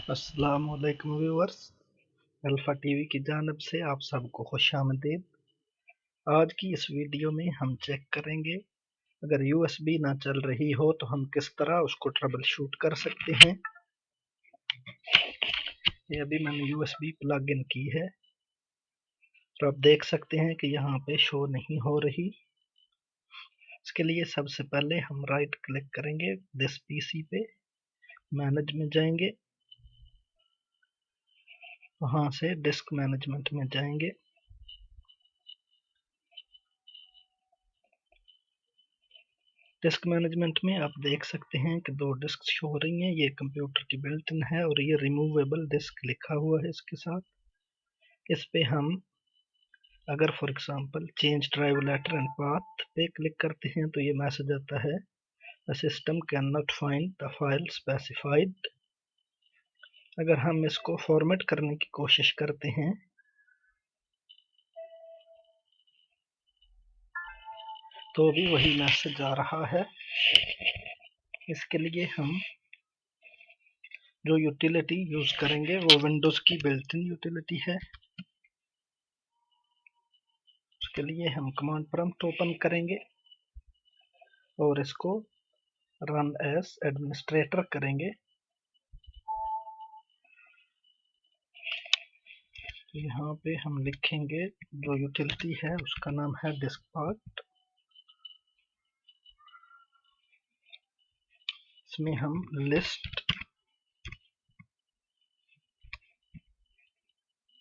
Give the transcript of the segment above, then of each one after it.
अस्सलामुअलैकुम viewers, alpha TV की जानिब से आप सबको खुशामदीद। आज की इस वीडियो में हम चेक करेंगे अगर यूएसबी ना चल रही हो तो हम किस तरह उसको ट्रबल शूट कर सकते हैं। ये अभी मैंने यूएसबी प्लग इन की है, तो आप देख सकते हैं कि यहाँ पे शो नहीं हो रही। इसके लिए सबसे पहले हम राइट क्लिक करेंगे दिस पीसी पे, मैनेज में जाएंगे, वहाँ से डिस्क मैनेजमेंट में जाएंगे। डिस्क मैनेजमेंट में आप देख सकते हैं कि दो डिस्क शो हो रही हैं। ये कंप्यूटर की बिल्ट इन है और ये रिमूवेबल डिस्क लिखा हुआ है इसके साथ। इस पे हम अगर for example change drive letter and path पे क्लिक करते हैं तो ये मैसेज आता है the system can not find the file specified. अगर हम इसको फॉर्मेट करने की कोशिश करते हैं तो भी वही मैसेज आ रहा है। इसके लिए हम जो यूटिलिटी यूज करेंगे वो विंडोज की बिल्ट इन यूटिलिटी है। उसके लिए हम कमांड प्रॉम्प्ट ओपन करेंगे और इसको रन एज एडमिनिस्ट्रेटर करेंगे। तो यहाँ पे हम लिखेंगे जो यूटिलिटी है उसका नाम है डिस्कपार्ट। इसमें हम लिस्ट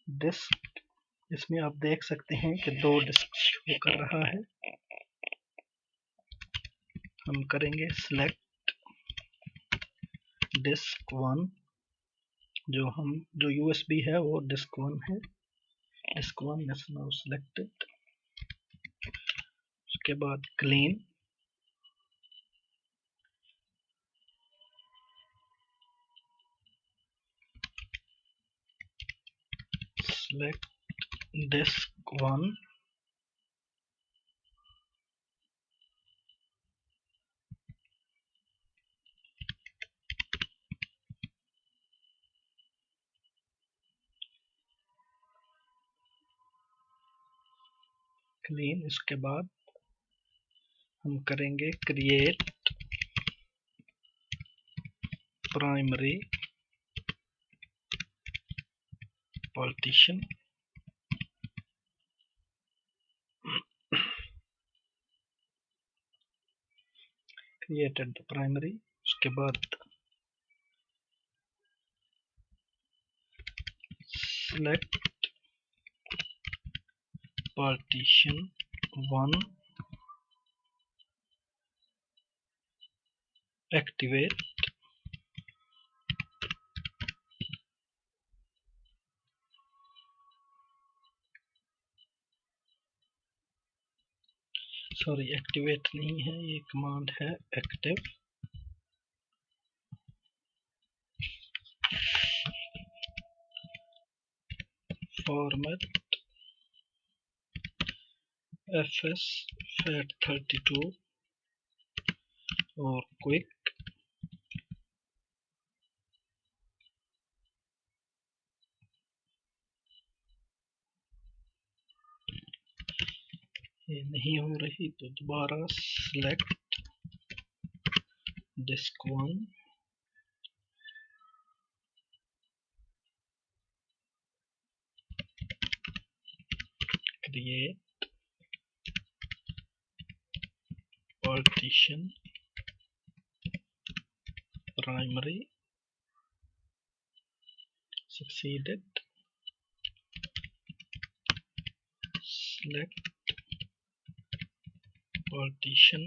डिस्क, इसमें आप देख सकते हैं कि दो डिस्क शो कर रहा है। हम करेंगे सिलेक्ट डिस्क 1, जो यूएसबी है वो डिस्क 1 है। Disk 1 is now selected. उसके बाद क्लीन, select disk 1, क्लीन। इसके बाद हम करेंगे create primary partition. Created the primary. उसके बाद select partition 1, activate एक्टिवेट नहीं है, ये कमांड है एक्टिव। फॉर्मेट fs FAT32 और क्विक। ये नहीं हो रही तो दोबारा select disk 1, create partition primary, succeeded। select partition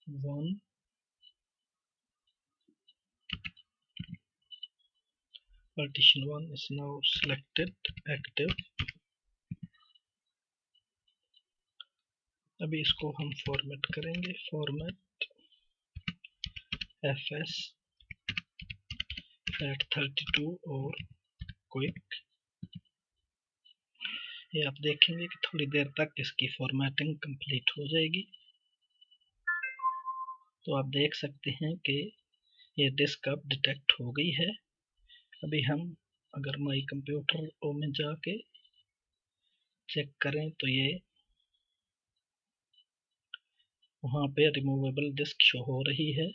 1, partition 1 is now selected, active। अभी इसको हम फॉर्मेट करेंगे, फॉर्मेट fs FAT32 और क्विक। ये आप देखेंगे कि थोड़ी देर तक इसकी फॉर्मेटिंग कंप्लीट हो जाएगी। तो आप देख सकते हैं कि ये डिस्क अब डिटेक्ट हो गई है। अभी हम अगर माई कंप्यूटर ओ में जाके चेक करें तो ये वहाँ पे रिमूवेबल डिस्क शो हो रही है।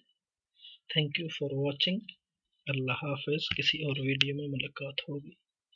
Thank you for watching. अल्लाह हाफिज़। किसी और वीडियो में मुलाकात होगी।